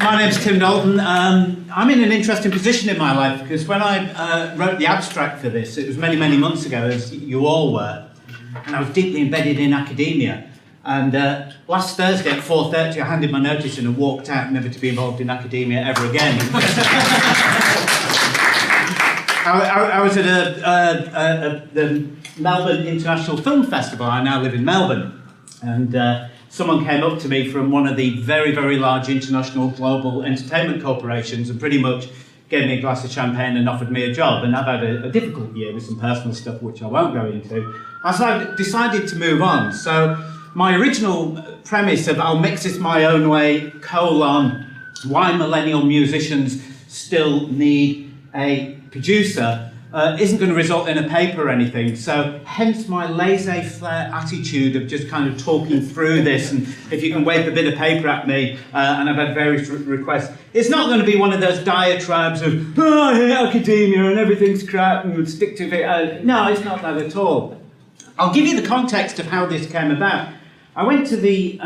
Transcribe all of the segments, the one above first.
My name's Tim Dalton. I'm in an interesting position in my life because when I wrote the abstract for this, it was many, many months ago, as you all were, and I was deeply embedded in academia. And last Thursday at 4:30, I handed my notice in and walked out, never to be involved in academia ever again. I was at the Melbourne International Film Festival. I now live in Melbourne. And someone came up to me from one of the very, very large international global entertainment corporations and pretty much gave me a glass of champagne and offered me a job. And I've had a difficult year with some personal stuff, which I won't go into. So I decided to move on. So my original premise of I'll mix this my own way, why millennial musicians still need a producer, isn't going to result in a paper or anything. So hence my laissez-faire attitude of just kind of talking through this, and if you can wave a bit of paper at me, and I've had various requests. It's not going to be one of those diatribes of, I hate academia and everything's crap and stick to it. No, it's not that at all. I'll give you the context of how this came about. I went to the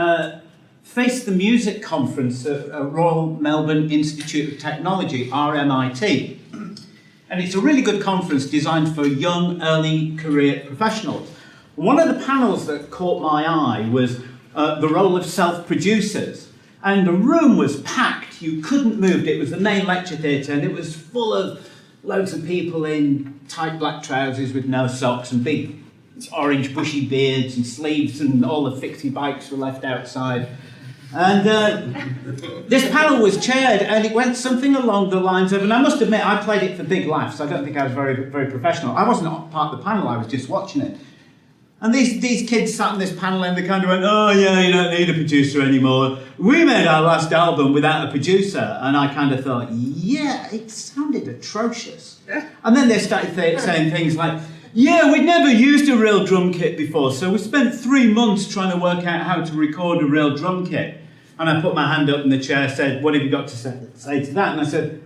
Face the Music conference at Royal Melbourne Institute of Technology, RMIT. And it's a really good conference designed for young, early career professionals. One of the panels that caught my eye was the role of self-producers. And the room was packed, you couldn't move. It was the main lecture theatre, and it was full of loads of people in tight black trousers with no socks and big orange bushy beards and sleeves, and all the fixie bikes were left outside. And this panel was chaired, and it went something along the lines of, and I must admit, I played it for big laughs. I don't think I was very, very professional. I wasn't part of the panel, I was just watching it. And these kids sat on this panel and they kind of went, oh yeah, you don't need a producer anymore. We made our last album without a producer. And I kind of thought, yeah, it sounded atrocious. And then they started saying things like, yeah, we'd never used a real drum kit before, so we spent 3 months trying to work out how to record a real drum kit. And I put my hand up and the chair said, what have you got to say to that? And I said,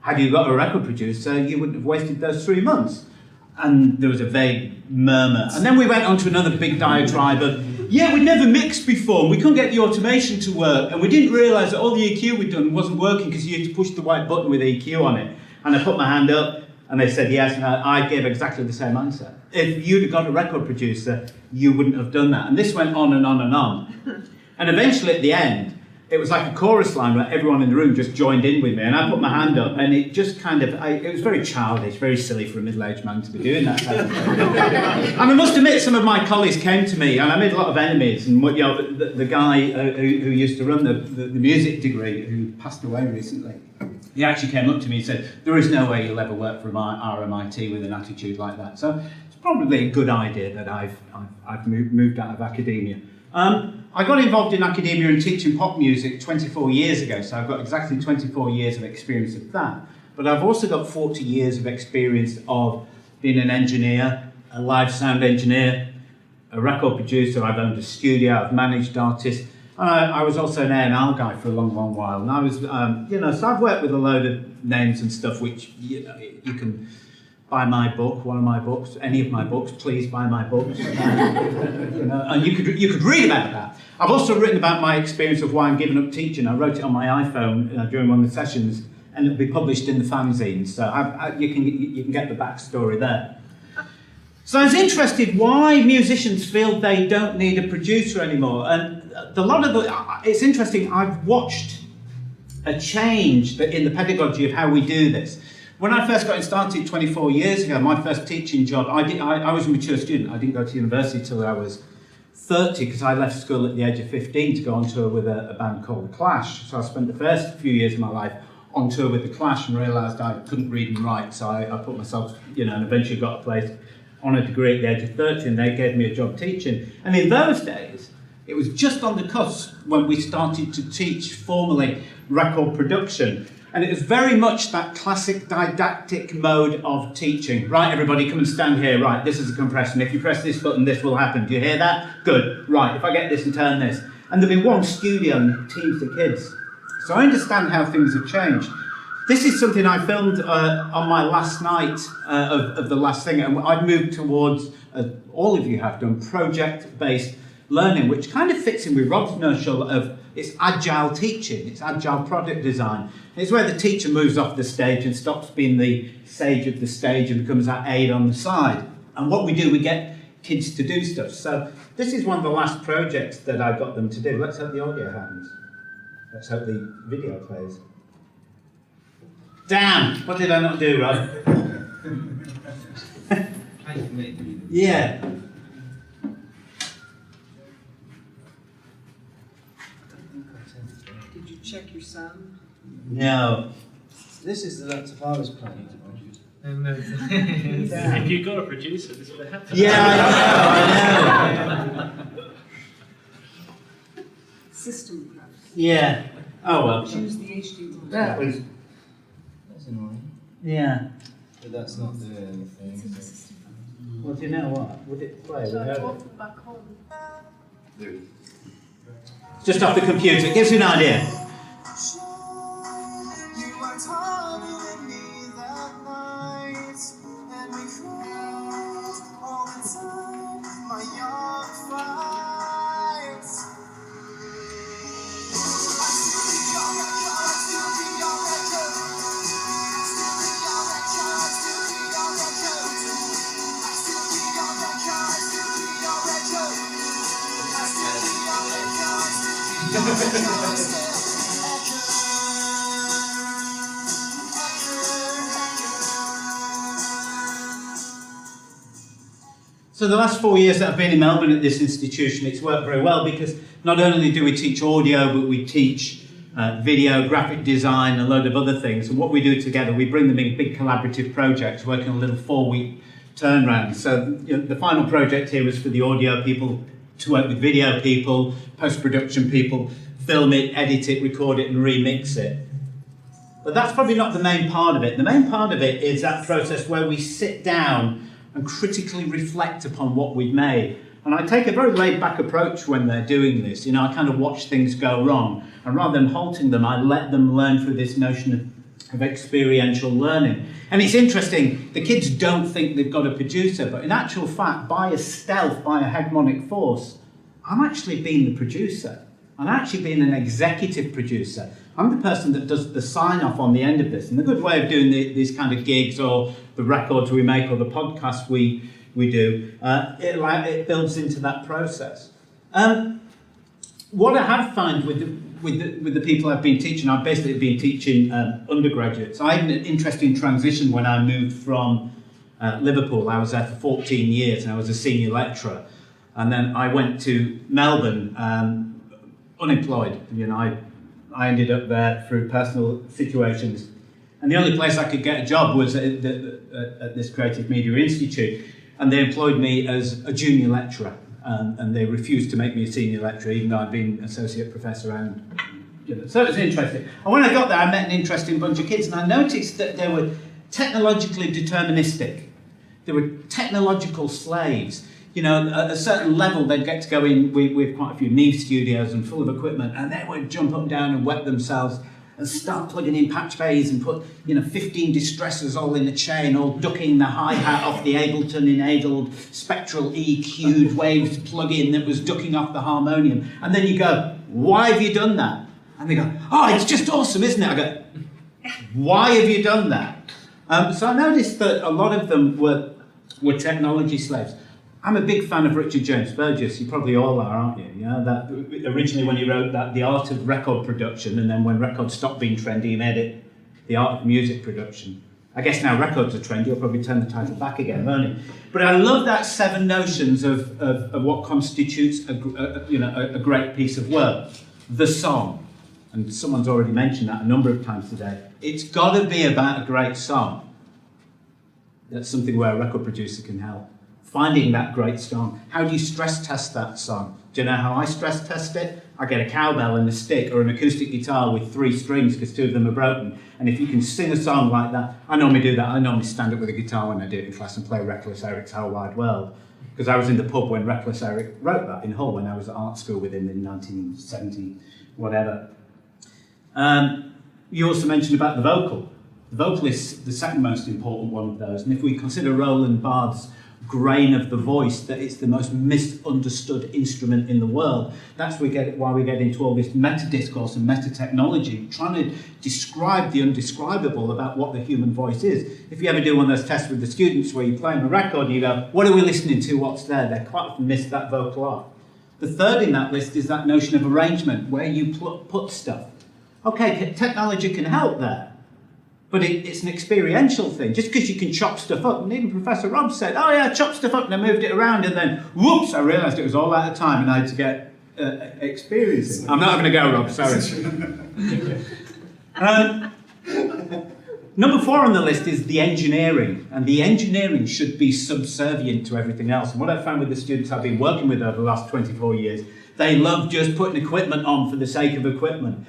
had you got a record producer, you wouldn't have wasted those 3 months. And there was a vague murmur. And then we went on to another big diatribe of, yeah, we'd never mixed before, we couldn't get the automation to work, and we didn't realise that all the EQ we'd done wasn't working because you had to push the white button with EQ on it. And I put my hand up, and they said yes, and I gave exactly the same answer. If you'd have got a record producer, you wouldn't have done that. And this went on and on and on. And eventually at the end, it was like a chorus line where everyone in the room just joined in with me, and I put my hand up, and it just kind of, it was very childish, very silly for a middle-aged man to be doing that kind of thing. And I must admit, some of my colleagues came to me, and I made a lot of enemies, and you know, the guy who used to run the music degree, who passed away recently, he actually came up to me and said, there is no way you'll ever work for RMIT with an attitude like that. So it's probably a good idea that I've moved out of academia. I got involved in academia and teaching pop music 24 years ago, so I've got exactly 24 years of experience of that. But I've also got 40 years of experience of being an engineer, a live sound engineer, a record producer. I've owned a studio, I've managed artists. I was also an A&R guy for a long, long while, and I was, so I've worked with a load of names and stuff, which you can buy my book, one of my books, any of my books. Please buy my books, and you could read about that. I've also written about my experience of why I'm giving up teaching. I wrote it on my iPhone during one of the sessions, and it'll be published in the fanzine. So you can get the backstory there. So I was interested why musicians feel they don't need a producer anymore, and it's interesting. I've watched a change in the pedagogy of how we do this. When I first got started 24 years ago, my first teaching job, I was a mature student. I didn't go to university till I was 30 because I left school at the age of 15 to go on tour with a band called The Clash. So I spent the first few years of my life on tour with The Clash and realised I couldn't read and write. So I put myself, and eventually got a place on a degree at the age of 30, and they gave me a job teaching. And in those days, it was just on the cusp when we started to teach formally record production. And it was very much that classic didactic mode of teaching. Right, everybody, come and stand here. Right, this is a compression. If you press this button, this will happen. Do you hear that? Good. Right, if I get this and turn this. And there'll be one studio and teams of kids. So I understand how things have changed. This is something I filmed on my last night of the last thing, and I've moved towards, all of you have done, project-based learning, which kind of fits in with Rob's notion of It's agile teaching, it's agile product design. It's where the teacher moves off the stage and stops being the sage of the stage and becomes that aide on the side. And what we do, we get kids to do stuff. So this is one of the last projects that I got them to do. Let's hope the audio happens. Let's hope the video plays. Damn! What did I not do, right? Yeah. Did you check your sound? No. This is the laptop I was planning to produce. If you've got a producer, this would happen. Yeah, I know. System perhaps. Yeah. Oh well. Choose the HD one. That was. That's annoying. Yeah. But that's not doing anything. So. Well, do you know what? Would it play? Just off the computer. It gives you an idea. So the last 4 years that I've been in Melbourne at this institution, it's worked very well because not only do we teach audio, but we teach video, graphic design, a load of other things. And what we do together, we bring them in big collaborative projects, working on little 4-week turnarounds. So the final project here was for the audio people to work with video people, post-production people, film it, edit it, record it, and remix it. But that's probably not the main part of it. The main part of it is that process where we sit down and critically reflect upon what we've made. And I take a very laid-back approach when they're doing this. You know, I kind of watch things go wrong. And rather than halting them, I let them learn through this notion of experiential learning. And it's interesting, the kids don't think they've got a producer, but in actual fact, by a stealth, by a hegemonic force, I'm actually being the producer. I'm actually being an executive producer. I'm the person that does the sign-off on the end of this. And the good way of doing these kind of gigs or the records we make or the podcasts we do, it builds into that process. What I have found with the people I've been teaching, I've basically been teaching undergraduates. I had an interesting transition when I moved from Liverpool. I was there for 14 years and I was a senior lecturer. And then I went to Melbourne unemployed. You know, I ended up there through personal situations. And the only place I could get a job was at this Creative Media Institute. And they employed me as a junior lecturer. And they refused to make me a senior lecturer, even though I'd been associate professor. And so it was interesting. And when I got there, I met an interesting bunch of kids. And I noticed that they were technologically deterministic. They were technological slaves. You know, at a certain level, they'd get to go in with quite a few Neve studios and full of equipment, and they would jump up and down and wet themselves and start plugging in patch bays and put, 15 distressors all in a chain, all ducking the hi-hat off the Ableton-enabled spectral EQ'd waves plug-in that was ducking off the harmonium. And then you go, why have you done that? And they go, oh, it's just awesome, isn't it? I go, why have you done that? So I noticed that a lot of them were technology slaves. I'm a big fan of Richard James Burgess. You probably all are, aren't you? Yeah, that originally when he wrote that, The Art of Record Production, and then when records stopped being trendy, he made it The Art of Music Production. I guess now records are trendy, he'll probably turn the title back again, won't he? But I love that 7 notions of what constitutes a great piece of work. The song, and someone's already mentioned that a number of times today. It's got to be about a great song. That's something where a record producer can help. Finding that great song. How do you stress test that song? Do you know how I stress test it? I get a cowbell and a stick or an acoustic guitar with 3 strings because 2 of them are broken. And if you can sing a song like that, I normally do that. I normally stand up with a guitar when I do it in class and play Reckless Eric's Whole Wide World. Because I was in the pub when Reckless Eric wrote that in Hull when I was at art school with him in 1970, whatever. You also mentioned about the vocal. The vocal is the second most important one of those. And if we consider Roland Barthes' grain of the voice that it's the most misunderstood instrument in the world. That's why we get into all this meta-discourse and meta-technology, trying to describe the undescribable about what the human voice is. If you ever do one of those tests with the students where you're playing a record and you go, what are we listening to, what's there? They quite often miss that vocal arc. The third in that list is that notion of arrangement, where you put stuff. Okay, technology can help there, but it's an experiential thing. Just because you can chop stuff up, and even Professor Rob said, oh yeah, I chopped stuff up and I moved it around, and then whoops, I realised it was all out of time and I had to get experience it. I'm not having a go, Rob, sorry. Number 4 on the list is the engineering, and the engineering should be subservient to everything else. And what I've found with the students I've been working with over the last 24 years, they love just putting equipment on for the sake of equipment.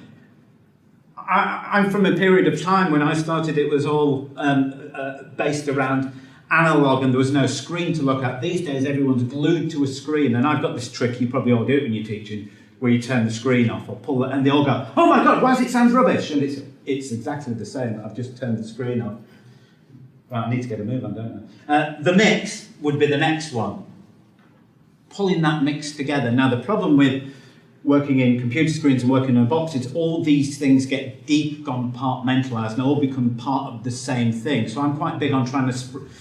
I'm from a period of time when I started, it was all based around analog and there was no screen to look at. These days everyone's glued to a screen, and I've got this trick, you probably all do it when you're teaching, where you turn the screen off or pull it, and they all go, oh my God, why does it sound rubbish? And it's exactly the same. I've just turned the screen off. Right, I need to get a move on, don't I? The mix would be the next one. Pulling that mix together. Now, the problem with working in computer screens and working on boxes, all these things get deep compartmentalised and all become part of the same thing. So I'm quite big on trying to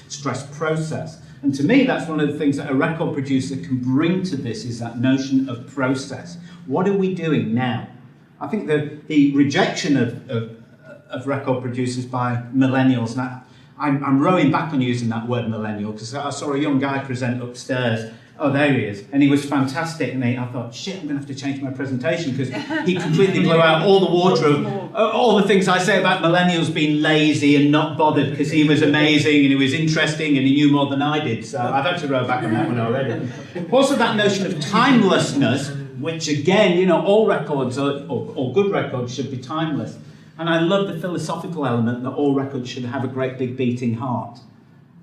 stress process. And to me, that's one of the things that a record producer can bring to this, is that notion of process. What are we doing now? I think the rejection of record producers by millennials, and I'm rowing back on using that word millennial, because I saw a young guy present upstairs. Oh, there he is. And he was fantastic. And I thought, shit, I'm going to have to change my presentation, because he completely blew out all the water of all the things I say about millennials being lazy and not bothered, because he was amazing and he was interesting and he knew more than I did. So I've had to row back on that one already. Also, that notion of timelessness, which again, all records or good records should be timeless. And I love the philosophical element that all records should have a great big beating heart.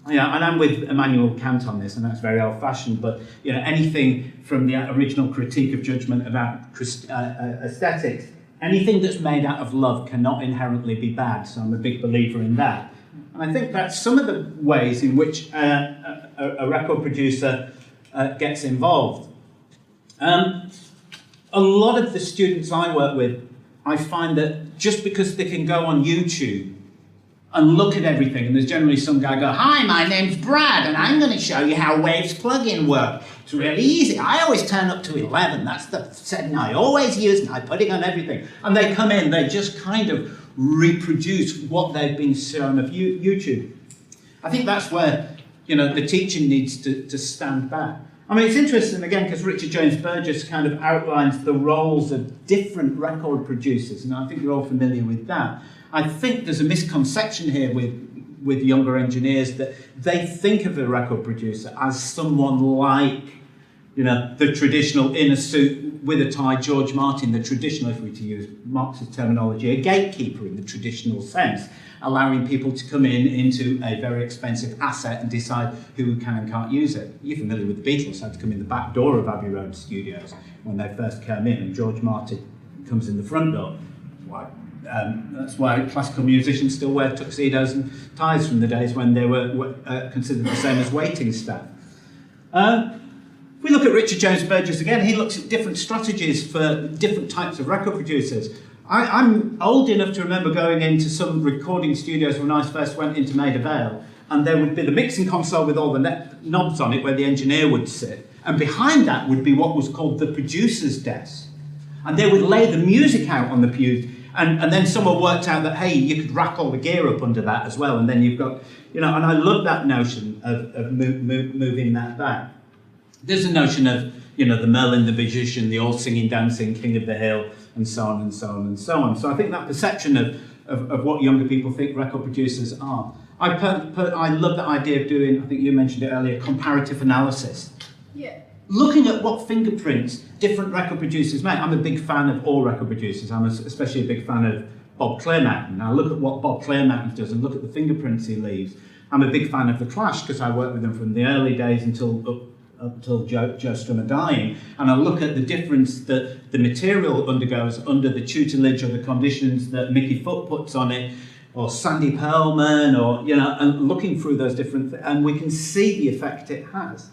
Yeah, and I'm with Immanuel Kant on this, and that's very old-fashioned, but anything from the original critique of judgment about aesthetics, anything that's made out of love cannot inherently be bad, so I'm a big believer in that. And I think that's some of the ways in which a record producer gets involved. A lot of the students I work with, I find that just because they can go on YouTube and look at everything, and there's generally some guy go, hi, my name's Brad, and I'm going to show you how Waves plugin work. It's really easy. I always turn up to 11. That's the setting I always use, and I put it on everything. And they come in, they just kind of reproduce what they've been shown of YouTube. I think that's where, the teaching needs to stand back. I mean, it's interesting, again, because Richard James Burgess kind of outlines the roles of different record producers, and I think you're all familiar with that. I think there's a misconception here with younger engineers that they think of a record producer as someone like, the traditional in a suit with a tie George Martin, the traditional, if we were to use Marx's terminology, a gatekeeper in the traditional sense, allowing people to come into a very expensive asset and decide who can and can't use it. You're familiar with the Beatles, had to come in the back door of Abbey Road Studios when they first came in, and George Martin comes in the front door. That's why classical musicians still wear tuxedos and ties from the days when they were considered the same as waiting staff. If we look at Richard James Burgess again, he looks at different strategies for different types of record producers. I'm old enough to remember going into some recording studios when I first went into Maida Vale, and there would be the mixing console with all the knobs on it where the engineer would sit, and behind that would be what was called the producer's desk. And they would lay the music out on the pews. And then someone worked out that, hey, you could rack all the gear up under that as well. And then you've got, and I love that notion of moving that back. There's a notion of, the Merlin, the magician, the all singing, dancing, king of the hill, and so on and so on and so on. So I think that perception of what younger people think record producers are. I love the idea of doing, I think you mentioned it earlier, comparative analysis. Yeah. Looking at what fingerprints different record producers make. I'm a big fan of all record producers. I'm especially a big fan of Bob Clearmountain. I look at what Bob Clearmountain does and look at the fingerprints he leaves. I'm a big fan of The Clash because I worked with them from the early days up until Joe Strummer dying. And I look at the difference that the material undergoes under the tutelage or the conditions that Mickey Foot puts on it. or Sandy Pearlman, or, and looking through those different and we can see the effect it has.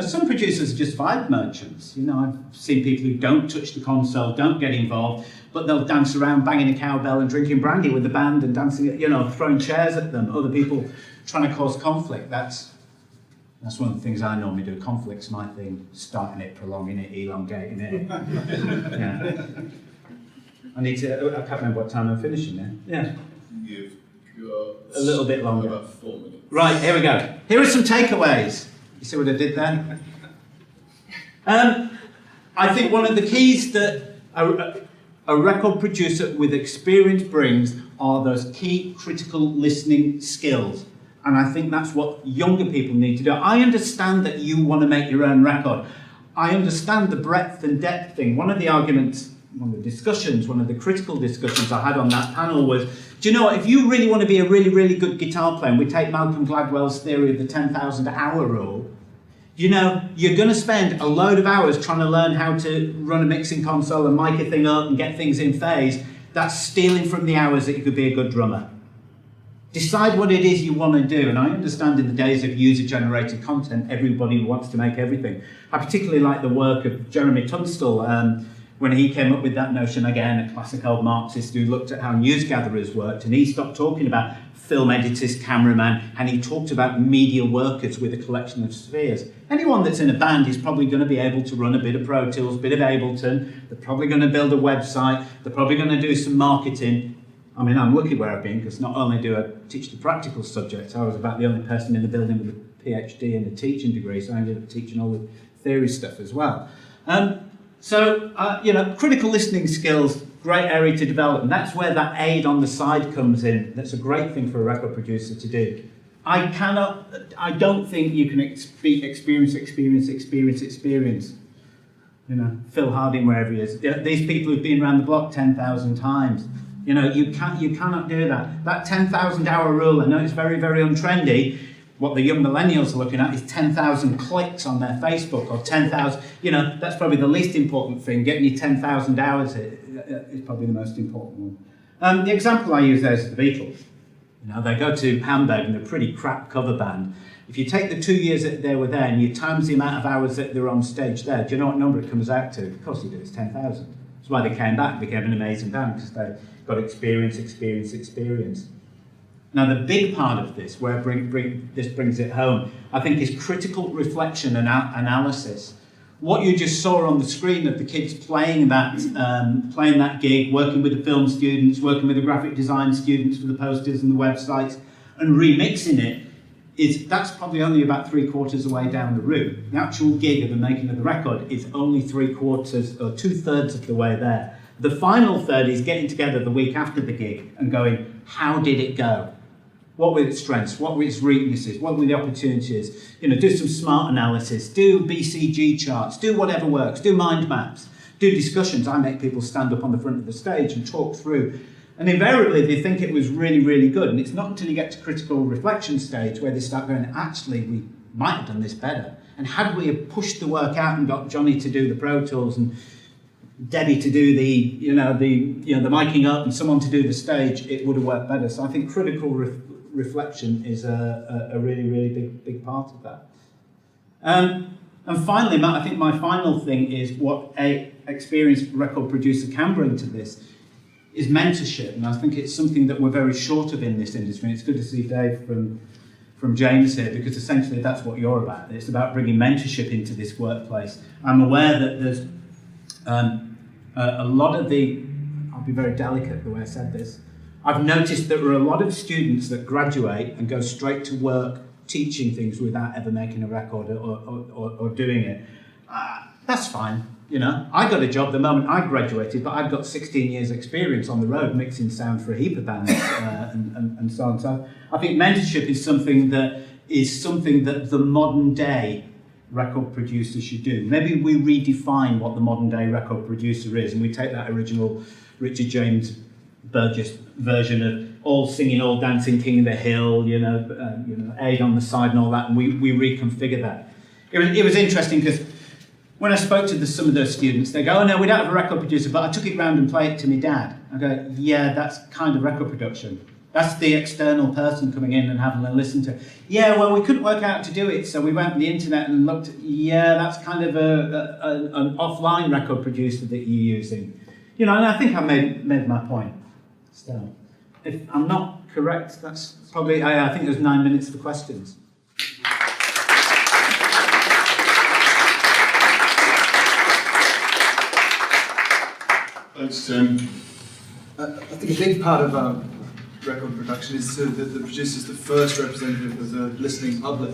Some producers are just vibe merchants. I've seen people who don't touch the console, don't get involved, but they'll dance around banging a cowbell and drinking brandy with the band and dancing, throwing chairs at them. Other people trying to cause conflict. That's one of the things I normally do. Conflict's my thing. Starting it, prolonging it, elongating it. Yeah. I can't remember what time I'm finishing now. Yeah. You've got a little bit longer. About 4 minutes. Right, here we go. Here are some takeaways. You see what I did there? I think one of the keys that a record producer with experience brings are those key critical listening skills. And I think that's what younger people need to do. I understand that you want to make your own record. I understand the breadth and depth thing. One of the arguments, one of the critical discussions I had on that panel was, do you know what, if you really want to be a really, really good guitar player, and we take Malcolm Gladwell's theory of the 10,000 hour rule, you're going to spend a load of hours trying to learn how to run a mixing console and mic a thing up and get things in phase. That's stealing from the hours that you could be a good drummer. Decide what it is you want to do, and I understand in the days of user-generated content, everybody wants to make everything. I particularly like the work of Jeremy Tunstall when he came up with that notion, again, a classic old Marxist who looked at how news gatherers worked, and he stopped talking about film editors, cameraman, and he talked about media workers with a collection of spheres. Anyone that's in a band is probably going to be able to run a bit of Pro Tools, a bit of Ableton, they're probably going to build a website, they're probably going to do some marketing. I mean, I'm lucky where I've been, because not only do I teach the practical subjects, I was about the only person in the building with a PhD and a teaching degree, so I ended up teaching all the theory stuff as well. Critical listening skills, great area to develop, and that's where that aid on the side comes in. That's a great thing for a record producer to do. I don't think you can experience. Phil Harding, wherever he is. These people who've been around the block 10,000 times. You cannot do that. That 10,000 hour rule, I know it's very, very untrendy. What the young millennials are looking at is 10,000 clicks on their Facebook, or 10,000, that's probably the least important thing. Getting you 10,000 hours is probably the most important one. The example I use there is the Beatles. They go to Hamburg and they're a pretty crap cover band. If you take the 2 years that they were there and you times the amount of hours that they're on stage there, do you know what number it comes out to? Of course you do, it's 10,000. That's why they came back, became an amazing band, because they got experience. Now, the big part of this, where this brings it home, I think, is critical reflection and analysis. What you just saw on the screen of the kids playing that gig, working with the film students, working with the graphic design students for the posters and the websites, and remixing it, that's probably only about 3/4 away down the route. The actual gig of the making of the record is only 3/4 or 2/3 of the way there. The final third is getting together the week after the gig and going, how did it go? What were its strengths? What were its weaknesses? What were the opportunities? Do some smart analysis, do BCG charts, do whatever works, do mind maps, do discussions. I make people stand up on the front of the stage and talk through. And invariably, they think it was really, really good. And it's not until you get to critical reflection stage where they start going, actually, we might have done this better. And had we have pushed the work out and got Johnny to do the Pro Tools and Debbie to do the miking up and someone to do the stage, it would have worked better. So I think critical reflection is a really, really big part of that. And finally, Matt, I think my final thing is what a experienced record producer can bring to this is mentorship. And I think it's something that we're very short of in this industry. And it's good to see Dave from James here, because essentially that's what you're about. It's about bringing mentorship into this workplace. I'm aware that there's a lot of I'll be very delicate the way I said this, I've noticed that there are a lot of students that graduate and go straight to work teaching things without ever making a record or doing it. That's fine, I got a job the moment I graduated, but I've got 16 years experience on the road mixing sound for a heap of bands and so on. So I think mentorship is something that the modern day record producer should do. Maybe we redefine what the modern day record producer is, and we take that original Richard James Burgess version of all singing, all dancing, King of the Hill, aid on the side and all that, and we reconfigure that. It was interesting because when I spoke to some of those students, they go, oh no, we don't have a record producer, but I took it round and played it to my dad. I go, yeah, that's kind of record production. That's the external person coming in and having a listen to it. Yeah, well, we couldn't work out how to do it, so we went on the internet and looked. Yeah, that's kind of an offline record producer that you're using. You know, and I think I made my point. So, if I'm not correct, that's probably, I think there's 9 minutes for questions. Thanks, Tim. I think a big part of record production is that the producer is the first representative of the listening public,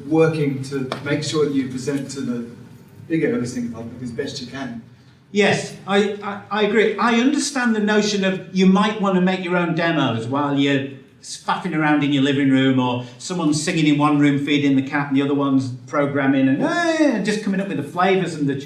working to make sure you present to the bigger listening public as best you can. Yes, I agree. I understand the notion of you might want to make your own demos while you're faffing around in your living room, or someone's singing in one room, feeding the cat, and the other one's programming and just coming up with the flavours and the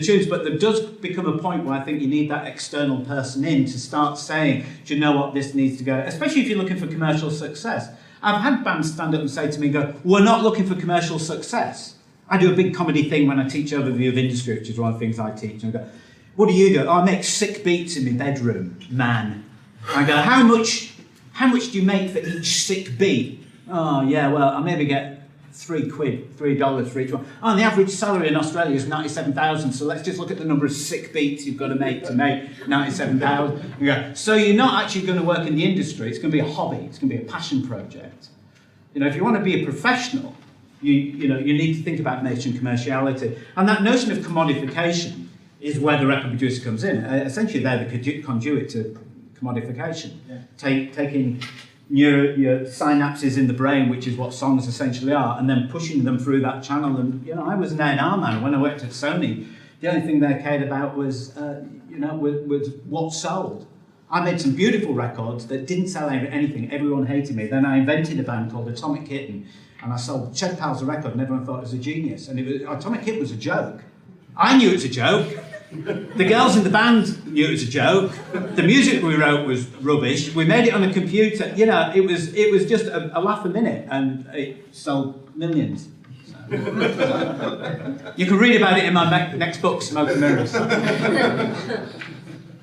tunes. But there does become a point where I think you need that external person in to start saying, do you know what, this needs to go, especially if you're looking for commercial success. I've had bands stand up and say to me, we're not looking for commercial success. I do a big comedy thing when I teach overview of industry, which is one of the things I teach. And I go, what do you do? Oh, I make sick beats in my bedroom, man. I go, how much do you make for each sick beat? Oh, yeah, well, I maybe get $3 for each one. Oh, and the average salary in Australia is 97,000, so let's just look at the number of sick beats you've got to make 97,000. Yeah. So you're not actually going to work in the industry, it's going to be a hobby, it's going to be a passion project. You know, if you want to be a professional, you need to think about nature and commerciality. And that notion of commodification is where the record producer comes in. Essentially, they're the conduit to commodification. Yeah. Taking your synapses in the brain, which is what songs essentially are, and then pushing them through that channel. And you know, I was an A&R man when I worked at Sony. The only thing they cared about was, was what sold. I made some beautiful records that didn't sell anything. Everyone hated me. Then I invented a band called Atomic Kitten, and I sold Shed Pals a record, and everyone thought it was a genius. And Atomic Kitten was a joke. I knew it was a joke. The girls in the band knew it was a joke. The music we wrote was rubbish. We made it on a computer. You know, it was just a laugh a minute, and it sold millions. So. You can read about it in my next book, Smoke and Mirrors.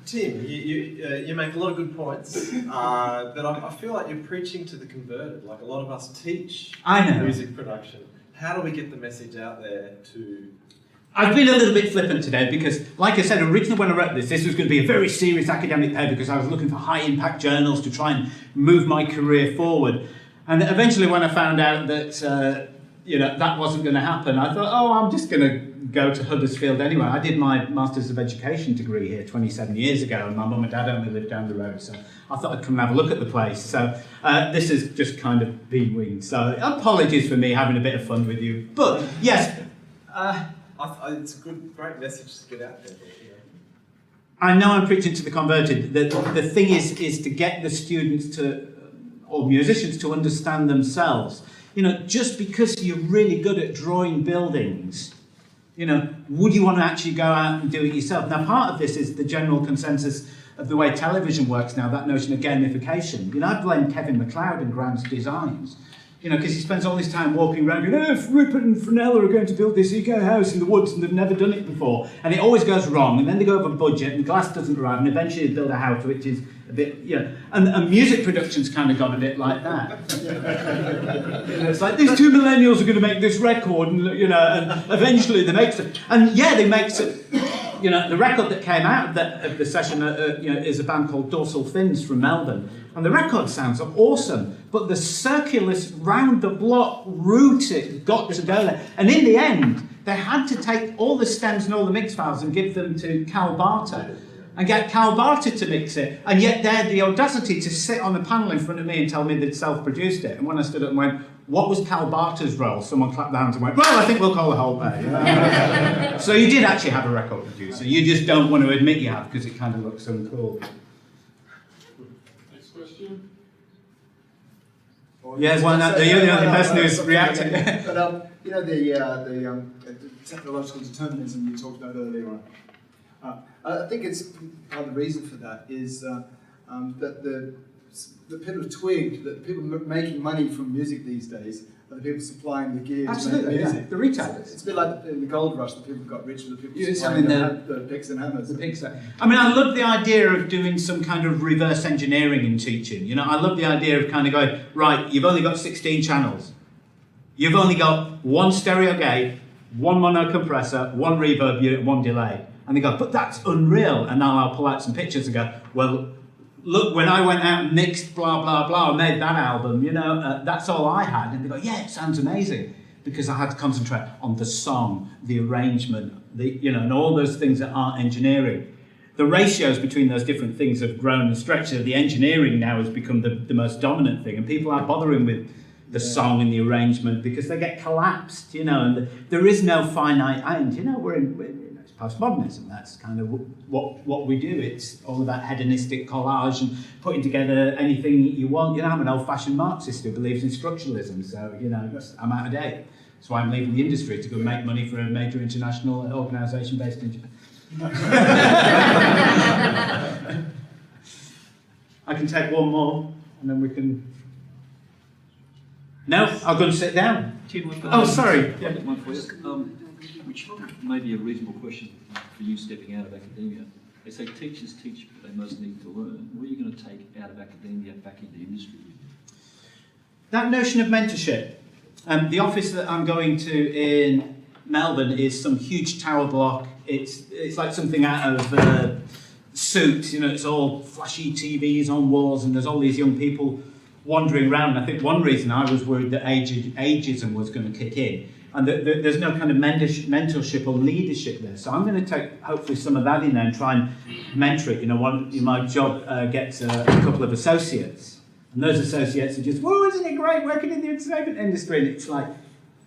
Tim, you make a lot of good points, but I feel like you're preaching to the converted. Like a lot of us teach music production. How do we get the message out there to... I've been a little bit flippant today because, like I said, originally when I wrote this was going to be a very serious academic paper because I was looking for high-impact journals to try and move my career forward. And eventually when I found out that, that wasn't going to happen, I thought, I'm just going to go to Huddersfield anyway. I did my Masters of Education degree here 27 years ago, and my mum and dad only lived down the road, so I thought I'd come and have a look at the place. So this has just kind of been winged. So apologies for me having a bit of fun with you. But yes... it's a great message to get out there. Yeah. I know I'm preaching to the converted. The thing is to get the students or musicians to understand themselves. You know, just because you're really good at drawing buildings, would you want to actually go out and do it yourself? Now, part of this is the general consensus of the way television works now, that notion of gamification. I blame Kevin MacLeod and Grant's designs. Because he spends all his time walking around going, if Rupert and Fresnel are going to build this eco house in the woods and they've never done it before. And it always goes wrong, and then they go over budget and glass doesn't arrive, and eventually they build a house which is a bit, and music production's kind of gone a bit like that. It's like, these two millennials are going to make this record, and and eventually they make it. And yeah, they make it. The record that came out of the session, is a band called Dorsal Fins from Melbourne. And the record sounds awesome, but the circulars round the block route it got to go there. And in the end, they had to take all the stems and all the mix files and give them to Cal Barter and get Cal Barter to mix it. And yet they had the audacity to sit on a panel in front of me and tell me they'd self-produced it. And when I stood up and went, what was Cal Barter's role? Someone clapped their hands and went, well, I think we'll call the whole day. So you did actually have a record producer. You just don't want to admit you have because it kind of looks uncool. Yes, well, you're the only person who's reacting. But the technological determinism you talked about earlier on. I think it's part of the reason for that is that the the people have twigged that the people making money from music these days are the people supplying the gear to make Absolutely, music. yeah. The retailers. It's a bit like the gold rush, the people who got rich with the people Yeah, supplying something the picks and hammers. The Pixar. I mean, I love the idea of doing some kind of reverse engineering in teaching. You know, I love the idea of kind of going, right, you've only got 16 channels. You've only got one stereo gate, one mono compressor, one reverb unit, one delay. And they go, but that's unreal. And now I'll pull out some pictures and go, well, look, when I went out and mixed blah, blah, blah, and made that album, you know, that's all I had. And they go, yeah, it sounds amazing. Because I had to concentrate on the song, the arrangement, and all those things that aren't engineering. The ratios between those different things have grown and stretched. So the engineering now has become the most dominant thing. And people aren't bothering with the song and the arrangement because they get collapsed, and there is no finite end. It's postmodernism. That's kind of what we do. It's all about hedonistic collage and putting together anything you want. I'm an old-fashioned Marxist who believes in structuralism, so I'm out of date. That's why I'm leaving the industry to go make money for a major international organisation based in Japan. I can take one more, and then we can. No, I'll go and sit down. Oh, sorry. Yeah, one for you. Which may be a reasonable question for you stepping out of academia. They say teachers teach, but they most need to learn. What are you going to take out of academia back into industry? That notion of mentorship. The office that I'm going to in Melbourne is some huge tower block. It's like something out of Suits. It's all flashy TVs on walls, and there's all these young people wandering around. I think one reason I was worried that ageism was going to kick in, and there's no kind of mentorship or leadership there. So I'm going to take hopefully some of that in there and try and mentor it. My job gets a couple of associates, and those associates are just, whoa, isn't it great working in the entertainment industry? And it's like,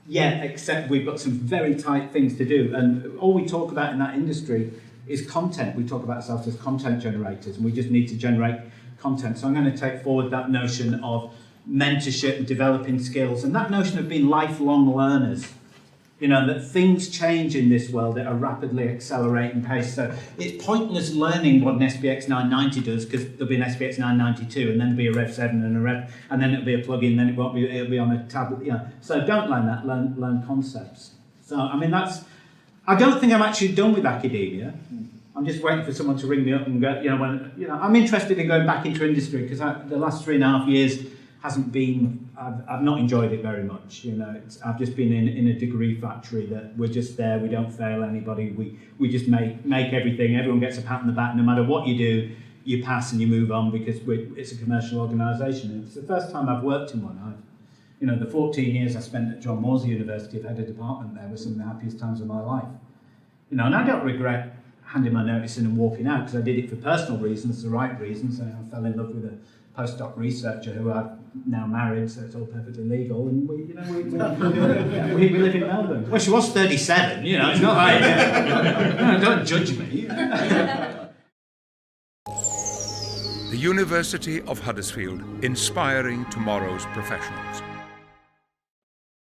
yeah, except we've got some very tight things to do, and all we talk about in that industry is content. We talk about ourselves as content generators, and we just need to generate content. So I'm going to take forward that notion of mentorship and developing skills, and that notion of being lifelong learners. That things change in this world at a rapidly accelerating pace. So it's pointless learning what an SPX 990 does, because there'll be an SPX 992, and then there'll be a Rev 7 and then it'll be a plugin, then it'll be on a tablet. So don't learn that. Learn concepts. So I don't think I'm actually done with academia. I'm just waiting for someone to ring me up and go, I'm interested in going back into industry, because the last 3.5 years hasn't been, I've not enjoyed it very much. I've just been in a degree factory that we're just there, we don't fail anybody, we just make everything, everyone gets a pat on the back, no matter what you do, you pass and you move on, because it's a commercial organisation. It's the first time I've worked in one. The 14 years I spent at John Moores University, I've had a department there, were some of the happiest times of my life. And I don't regret handing my notice in and walking out, because I did it for personal reasons, the right reasons. I fell in love with a postdoc researcher who I've now married, so it's all perfectly legal, and we live in Melbourne. Well, she was 37, it's not like, don't judge me. The University of Huddersfield, inspiring tomorrow's professionals.